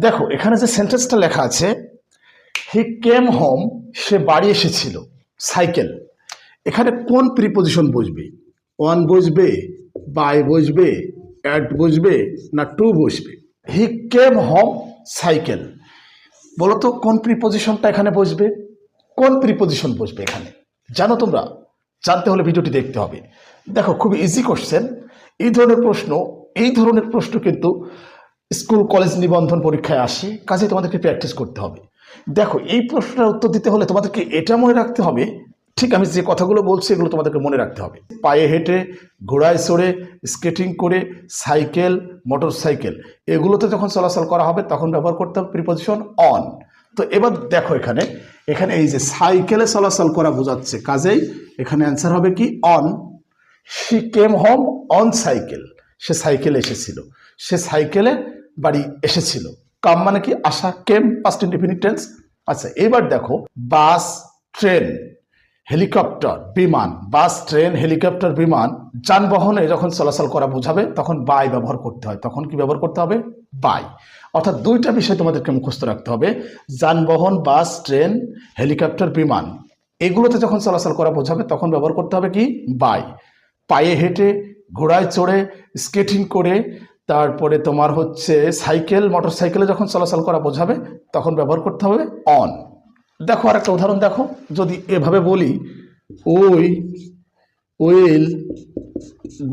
দেখো এখানে যে সেন্টেন্সটা লেখা আছে, হি কেম হোম, সে বাড়ি এসেছিল, সাইকেল। এখানে কোন প্রিপোজিশন বসবে? ওয়ান বসবে, বাই বসবে, অ্যাট বসবে, না টু বসবে? হি কেম হোম সাইকেল, বলো তো কোন প্রিপোজিশনটা এখানে বসবে? কোন প্রিপোজিশন বসবে এখানে? জানো তোমরা? জানতে হলে ভিডিওটি দেখতে হবে। দেখো খুব ইজি কোশ্চেন। এই ধরনের প্রশ্ন কিন্তু স্কুল কলেজ নিবন্ধন পরীক্ষায় আসে, কাজে তোমাদেরকে প্র্যাকটিস করতে হবে। দেখো এই প্রশ্নটার উত্তর দিতে হলে তোমাদেরকে এটা মনে রাখতে হবে, ঠিক আমি যে কথাগুলো বলছি এগুলো তোমাদেরকে মনে রাখতে হবে। পায়ে হেঁটে, ঘোড়ায় চড়ে, স্কেটিং করে, সাইকেল, মোটর সাইকেল, এগুলোতে যখন চলাচল করা হবে তখন ব্যবহার করতে হবে প্রিপোজিশন অন। তো এবার দেখো এখানে এখানে এই যে সাইকেলে চলাচল করা বোঝাচ্ছে, কাজেই এখানে অ্যান্সার হবে কি on. She came home on cycle, সে সাইকেলে এসেছিল, সে সাইকেলে বাড়ি এসেছিল। কাম মানে কি আসা, কেম পাস্ট ইনডিফিনিট টেন্স। আচ্ছা এবার দেখো বাস, ট্রেন, হেলিকপ্টার, বিমান, বাস, ট্রেন, হেলিকপ্টার, বিমান, যানবাহনে যখন চলাচল করা বোঝাবে তখন বাই ব্যবহার করতে হয়। তখন কি ব্যবহার করতে হবে? বাই। অর্থাৎ দুইটা বিষয় তোমাদেরকে মুখস্থ রাখতে হবে। যানবাহন, বাস, ট্রেন, হেলিকপ্টার, বিমান, এগুলোতে যখন চলাচল করা বোঝাবে তখন ব্যবহার করতে হবে কি? বাই। পায়ে হেঁটে, ঘোড়ায় চড়ে, স্কেটিং করে, তারপরে তোমার হচ্ছে সাইকেল, মোটর সাইকেলে যখন চলাচল করা বোঝাবে তখন ব্যবহার করতে হবে অন। দেখো আর একটা উদাহরণ দেখো, যদি এভাবে বলি ওই will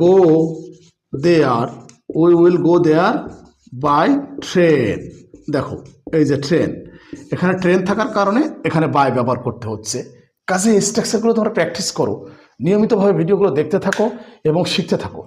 go there, we will go there by train. দেখো এই যে ট্রেন, এখানে ট্রেন থাকার কারণে এখানে বাই ব্যবহার করতে হচ্ছে। কাজে এই স্ট্রাকচারগুলো তোমরা প্র্যাকটিস করো, নিয়মিতভাবে ভিডিওগুলো দেখতে থাকো এবং শিখতে থাকো।